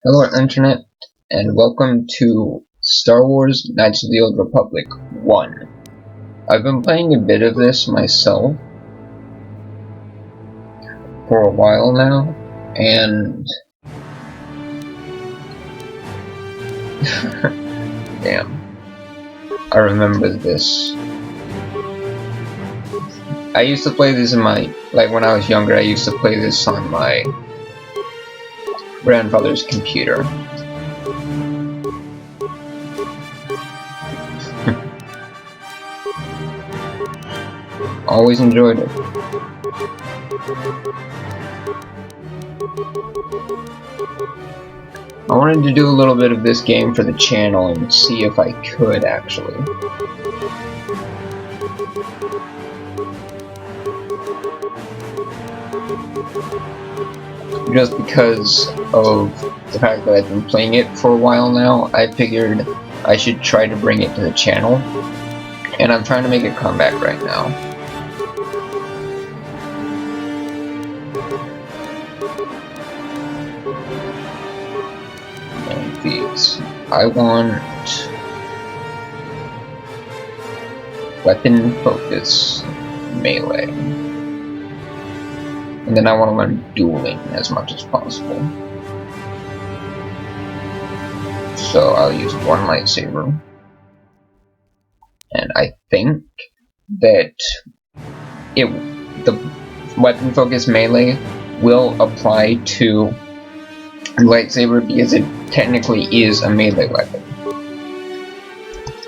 Hello Internet, and welcome to Star Wars Knights of the Old Republic 1. I've been playing a bit of this myself for a while now, and damn, I remember this. I used to play this in when I was younger, I used to play this on my grandfather's computer. Always enjoyed it. I wanted to do a little bit of this game for the channel and see if I could actually. Just because of the fact that I've been playing it for a while now, I figured I should try to bring it to the channel, and I'm trying to make a comeback right now. And these, I want weapon focus melee. And then I want to learn dueling as much as possible. So I'll use one lightsaber. And I think that the weapon focus melee will apply to lightsaber because it technically is a melee weapon.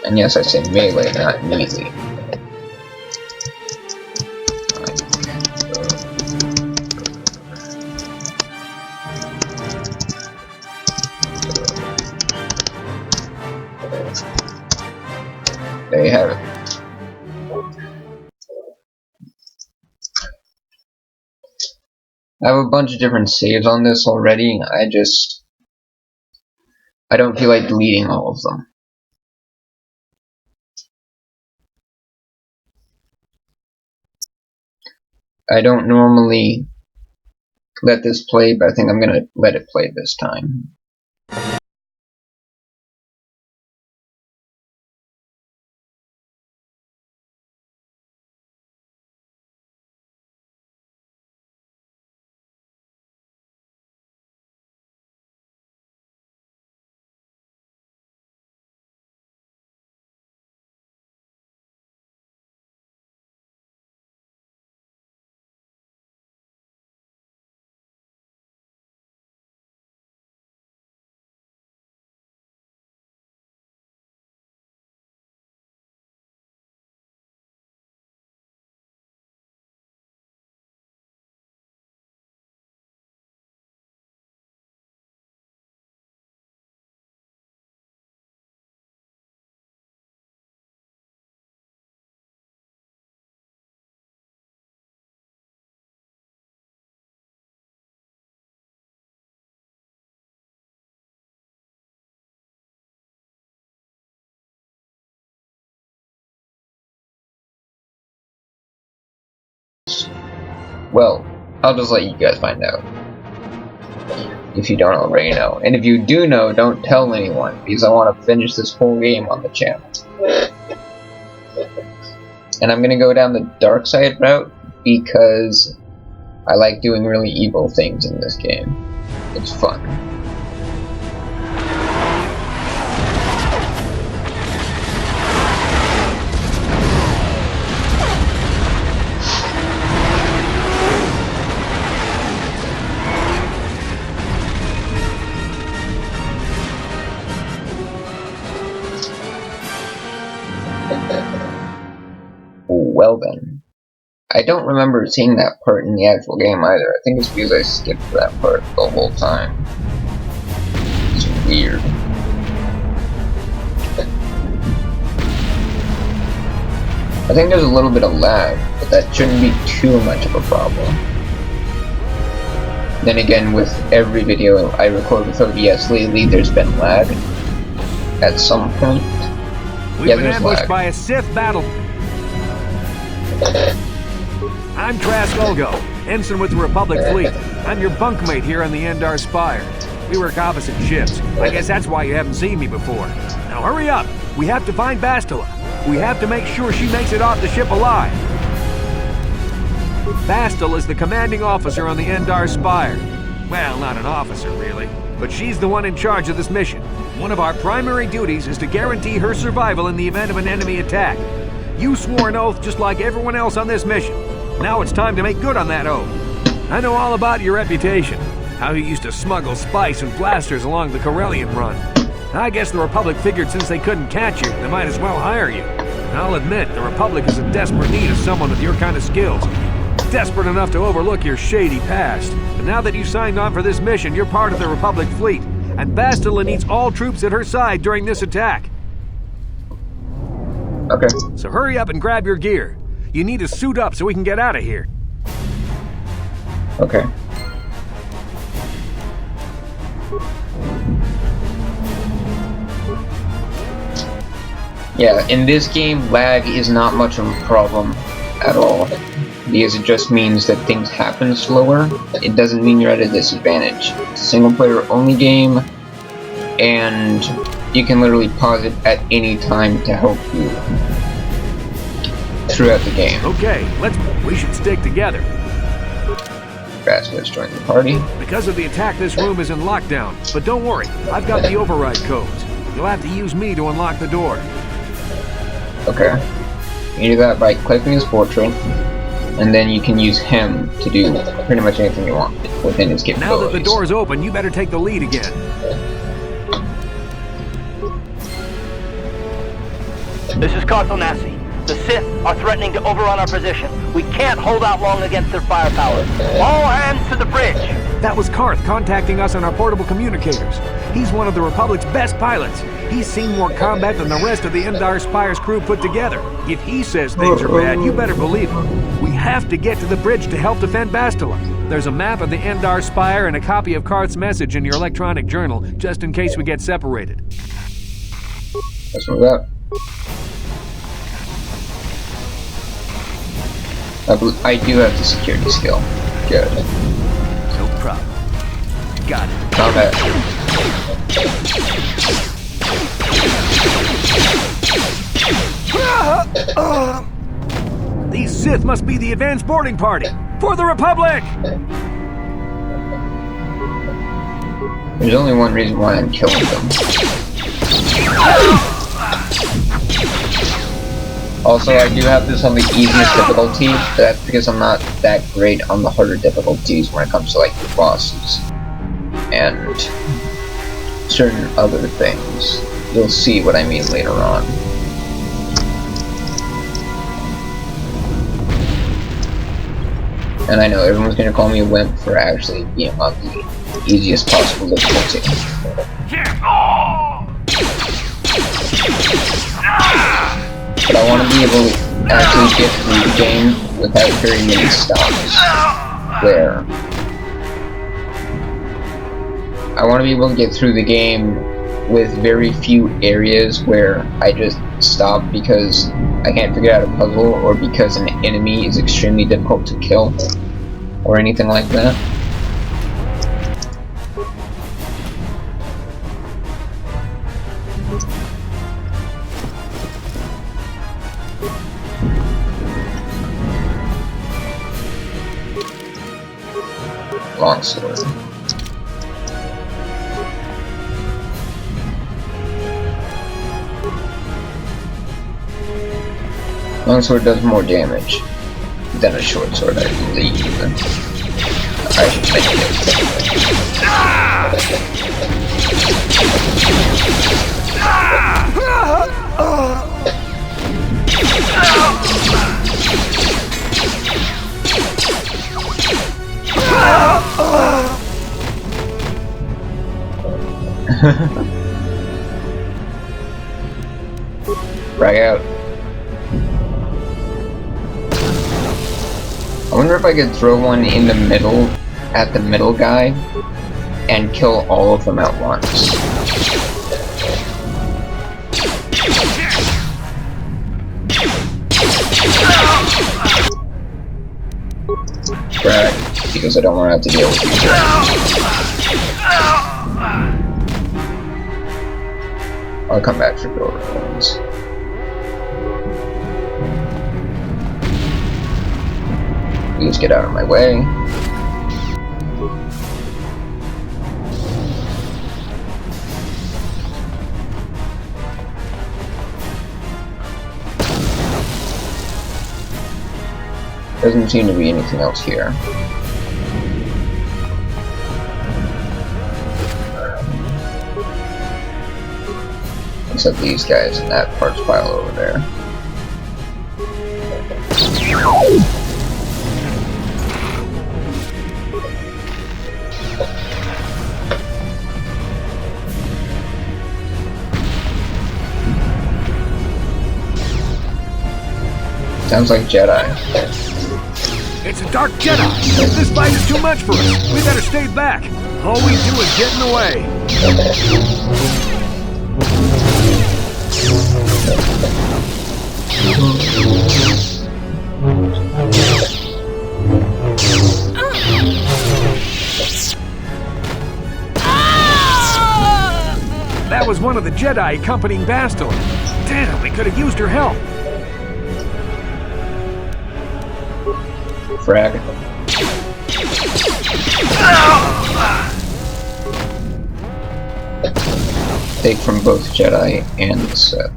And yes, I say melee, not melee. There you have it. I have a bunch of different saves on this already. I don't feel like deleting all of them. I don't normally let this play, but I think I'm gonna let it play this time. Well, I'll just let you guys find out. If you don't already know. And if you do know, don't tell anyone, because I want to finish this whole game on the channel. And I'm gonna go down the dark side route, because I like doing really evil things in this game. It's fun. Well then. I don't remember seeing that part in the actual game either. I think it's because I skipped that part the whole time. It's weird. I think there's a little bit of lag, but that shouldn't be too much of a problem. Then again, with every video I record with OBS lately, there's been lag at some point. We've been ambushed by a Sith battle. I'm Trask Olgo, ensign with the Republic Fleet. I'm your bunkmate here on the Endar Spire. We work opposite shifts. I guess that's why you haven't seen me before. Now hurry up. We have to find Bastila. We have to make sure she makes it off the ship alive. Bastila is the commanding officer on the Endar Spire. Well, not an officer, really. But she's the one in charge of this mission. One of our primary duties is to guarantee her survival in the event of an enemy attack. You swore an oath just like everyone else on this mission. Now it's time to make good on that oath. I know all about your reputation. How you used to smuggle spice and blasters along the Corellian run. I guess the Republic figured since they couldn't catch you, they might as well hire you. And I'll admit, the Republic is in desperate need of someone with your kind of skills. Desperate enough to overlook your shady past. But now that you signed on for this mission, you're part of the Republic fleet. And Bastila needs all troops at her side during this attack. Okay. So hurry up and grab your gear. You need to suit up so we can get out of here. Okay. Yeah, in this game, lag is not much of a problem at all, because it just means that things happen slower. It doesn't mean you're at a disadvantage. It's a single-player only game, and you can literally pause it at any time to help you throughout the game. Okay, we should stick together. Bastila's joined the party. Because of the attack, this room is in lockdown. But don't worry, I've got the override codes. You'll have to use me to unlock the door. Okay. You do that by clicking his portrait, and then you can use him to do pretty much anything you want within his capabilities. Now that the door's open, you better take the lead again. This is Carthel Nassi. The Sith are threatening to overrun our position. We can't hold out long against their firepower. All hands to the bridge! That was Carth contacting us on our portable communicators. He's one of the Republic's best pilots. He's seen more combat than the rest of the Endar Spire's crew put together. If he says things are bad, you better believe him. We have to get to the bridge to help defend Bastila. There's a map of the Endar Spire and a copy of Carth's message in your electronic journal, just in case we get separated. Let's move up. I do have the security skill. Good. No problem. Got it. Combat. These Sith must be the advanced boarding party! For the Republic! There's only one reason why I'm killing them. Also, I do have this on the easiest difficulty, but that's because I'm not that great on the harder difficulties when it comes to, like, the bosses. And certain other things. You'll see what I mean later on. And I know everyone's gonna call me a wimp for actually being on the easiest possible difficulty. But I want to be able to actually get through the game without very many stops. Where I want to be able to get through the game with very few areas where I just stop because I can't figure out a puzzle or because an enemy is extremely difficult to kill or anything like that. Longsword. Longsword does more damage than a short sword, I believe. I should take Frag out. I wonder if I could throw one in the middle, at the middle guy, and kill all of them at once. Frag, because I don't want to have to deal with you. I'll come back for door ones. Please get out of my way. Doesn't seem to be anything else here. Except these guys and that parts pile over there. Sounds like Jedi. It's a dark Jedi! This fight is too much for us! We better stay back! All we do is get in the way! That was one of the Jedi accompanying Bastila. Damn, we could have used her help! Frag. Take from both Jedi and the Sith.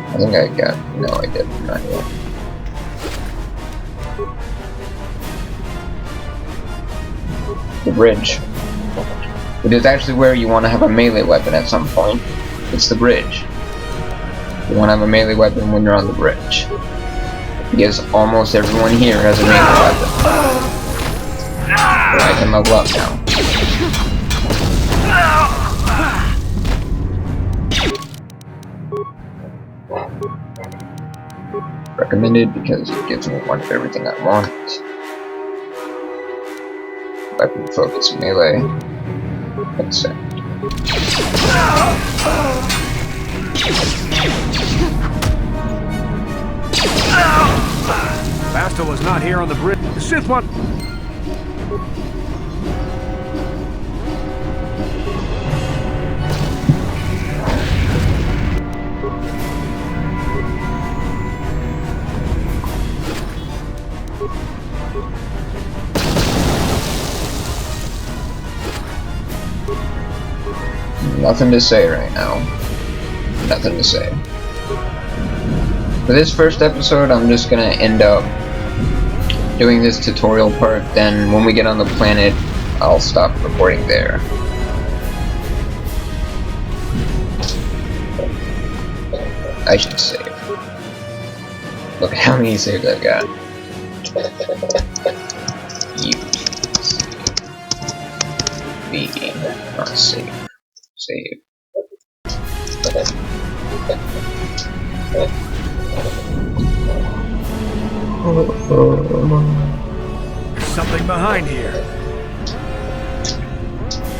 I think I got... no, I didn't. Not yet. The bridge. It is actually where you want to have a melee weapon at some point. It's the bridge. You want to have a melee weapon when you're on the bridge. Because almost everyone here has a melee weapon. But I can level up now. Recommended because it gives me one of everything I want. Weapon focus melee. Accept. Bastila's not here on the bridge. The Sith one. Nothing to say right now. Nothing to say. For this first episode, I'm just gonna end up doing this tutorial part, then when we get on the planet, I'll stop recording there. I should save. Look at how many saves I've got. Not save. Save. There's something behind here.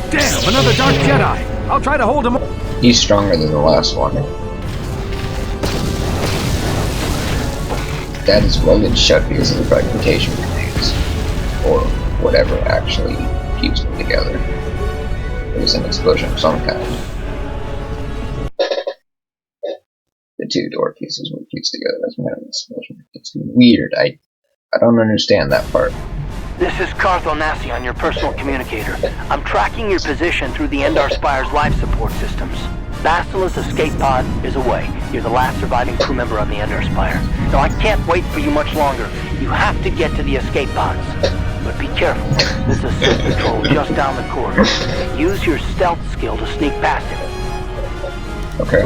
Damn, another Dark Jedi! I'll try to hold him. He's stronger than the last one. That is welded shut because of the fragmentation grenades. Or whatever actually keeps them together. It was an explosion of some kind. The two door pieces were fused together as an explosion. It's weird. I don't understand that part. This is Cartho Nassi on your personal communicator. I'm tracking your position through the Endar Spire's life support systems. Bastila's escape pod is away. You're the last surviving crew member on the Endar Spire. Now I can't wait for you much longer. You have to get to the escape pods. But be careful. There's a Sith patrol just down the corridor. Use your stealth skill to sneak past him. Okay.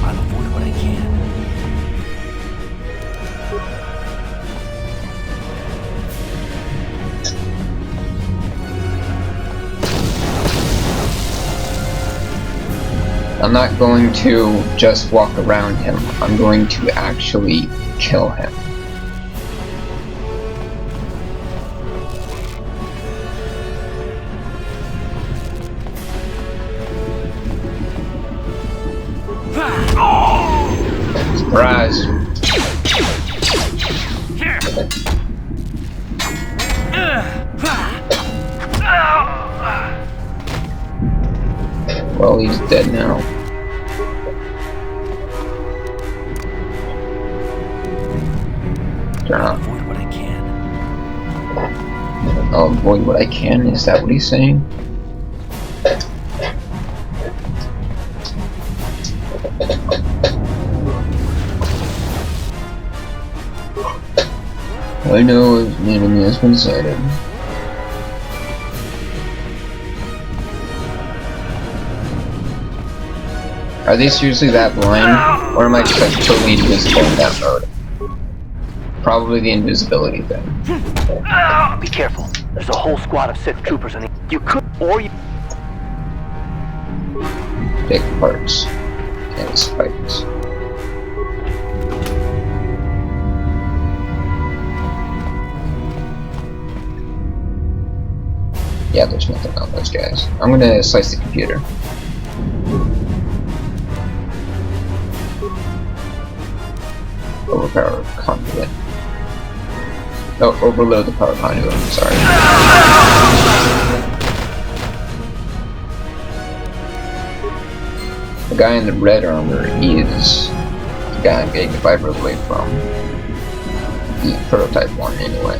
I'll avoid what I can. I'm not going to just walk around him. I'm going to actually kill him. Surprise! Well, he's dead now. Turn off. Avoid what I can. I'll avoid what I can. Is that what he's saying? I know an enemy has been sighted. Are they seriously that blind? Or am I just like totally invisible in that mode? Probably the invisibility thing. Be careful. There's a whole squad of Sith troopers in the... You could, or you... Big parts. And spikes. Yeah, there's nothing on those guys. I'm gonna slice the computer. Overpower conduit. Oh, overload the power conduit, I'm sorry. The guy in the red armor is the guy I'm getting the Viper Blade from. The prototype one, anyway.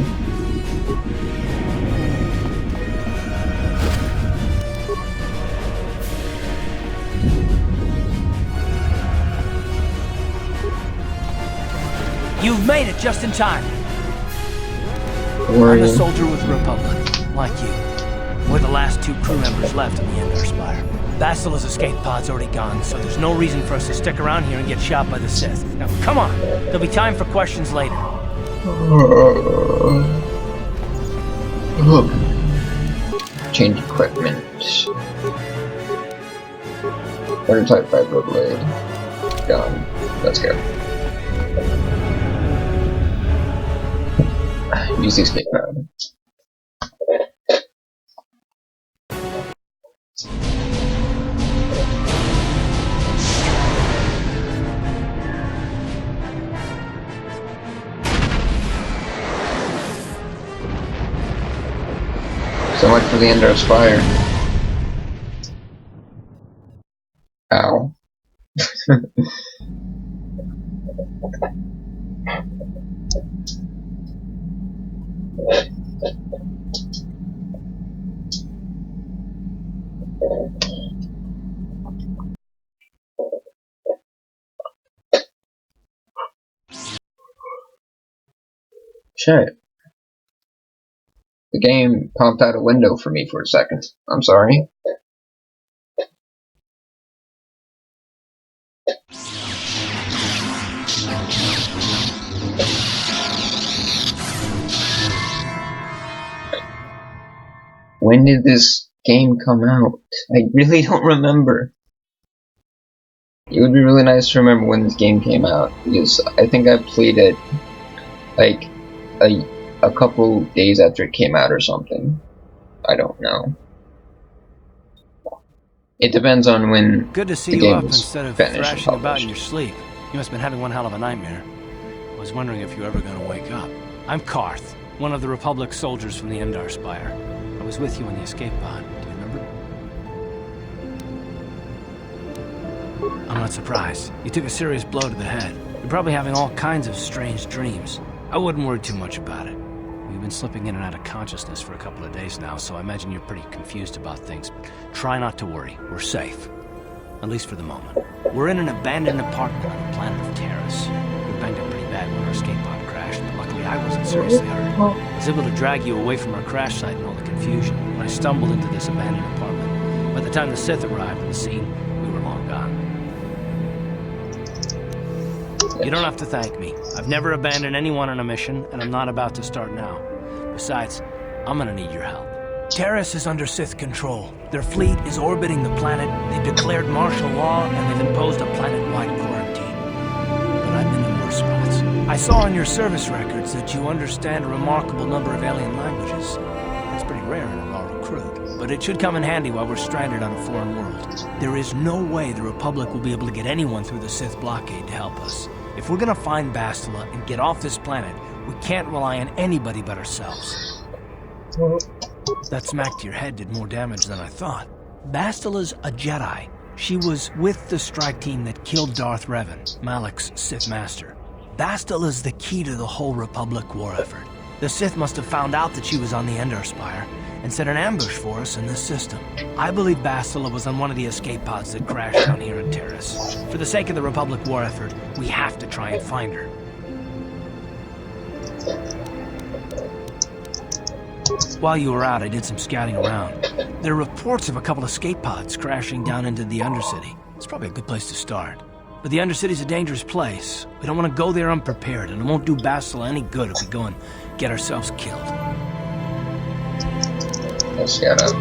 You've made it just in time. Where are I'm a you? soldier with the Republic, like you. We're the last 2 crew members left in the Endar Spire. Bastila's escape pod's already gone, so there's no reason for us to stick around here and get shot by the Sith. Now, come on. There'll be time for questions later. Change equipment. Prototype Viper Blade. Gun. Let's go. Use the escape pod. So much for the Endar Spire. Ow. Shit. The game popped out a window for me for a second. I'm sorry. When did this game come out? I really don't remember. It would be really nice to remember when this game came out, because I think I played it like a couple days after it came out or something. I don't know. It depends on when Good to see the you game up was instead of finished and thrashing about published. in your sleep. You must have been having one hell of a nightmare. I was wondering if you were ever going to wake up. I'm Karth, one of the Republic soldiers from the Endar Spire. I was with you in the escape pod. Do you remember? I'm not surprised. You took a serious blow to the head. You're probably having all kinds of strange dreams. I wouldn't worry too much about it. You've been slipping in and out of consciousness for a couple of days now, so I imagine you're pretty confused about things. But try not to worry. We're safe. At least for the moment. We're in an abandoned apartment on the planet of Terrace. We banged up pretty bad when our escape pod crashed, but luckily I wasn't seriously hurt. I was able to drag you away from our crash site in all the confusion when I stumbled into this abandoned apartment. By the time the Sith arrived on the scene, we were long gone. You don't have to thank me. I've never abandoned anyone on a mission, and I'm not about to start now. Besides, I'm gonna need your help. Terrace is under Sith control. Their fleet is orbiting the planet, they've declared martial law, and they've imposed a planet-wide quarantine. But I've been in worse spots. I saw on your service records that you understand a remarkable number of alien languages. It's pretty rare in a raw recruit, but it should come in handy while we're stranded on a foreign world. There is no way the Republic will be able to get anyone through the Sith blockade to help us. If we're gonna find Bastila and get off this planet, We can't rely on anybody but ourselves. That smack to your head did more damage than I thought. Bastila's a Jedi. She was with the strike team that killed Darth Revan, Malak's Sith Master. Bastila's the key to the whole Republic war effort. The Sith must have found out that she was on the Endar Spire and set an ambush for us in this system. I believe Bastila was on one of the escape pods that crashed down here in Terrace. For the sake of the Republic war effort, we have to try and find her. While you were out, I did some scouting around. There are reports of a couple escape pods crashing down into the Undercity. It's probably a good place to start. But the Undercity's a dangerous place. We don't want to go there unprepared, and it won't do Bastila any good if we go and get ourselves killed.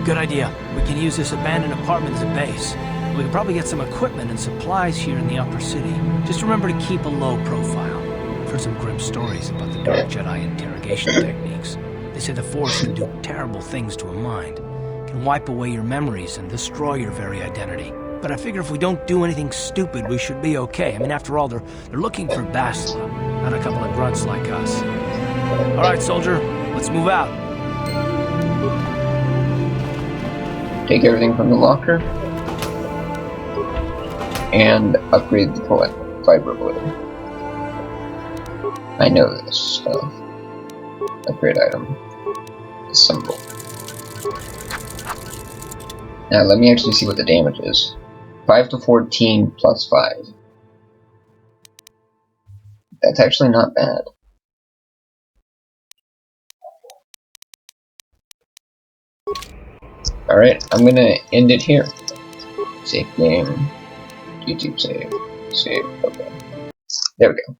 Good idea. We can use this abandoned apartment as a base. We can probably get some equipment and supplies here in the upper city. Just remember to keep a low profile. I've heard some grim stories about the Dark Jedi interrogation techniques. They say the Force can do terrible things to a mind. It can wipe away your memories and destroy your very identity. But I figure if we don't do anything stupid, we should be okay. I mean, after all, they're looking for Bastila, not a couple of grunts like us. All right, soldier, let's move out. Take everything from the locker and upgrade the fiber blade. I know this stuff. Upgrade item. Assemble. Now let me actually see what the damage is. 5 to 14 plus 5. That's actually not bad. Alright, I'm gonna end it here. Save game. YouTube save. Save. Okay. There we go.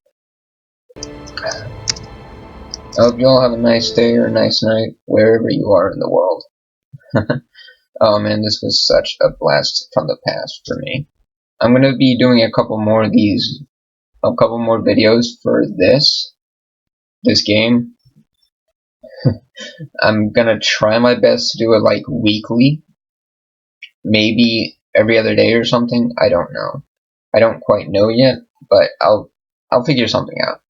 I hope you all have a nice day or a nice night, wherever you are in the world. Oh man, this was such a blast from the past for me. I'm gonna be doing a couple more videos for this game. I'm gonna try my best to do it like weekly, maybe every other day or something. I don't know. I don't quite know yet, but I'll figure something out.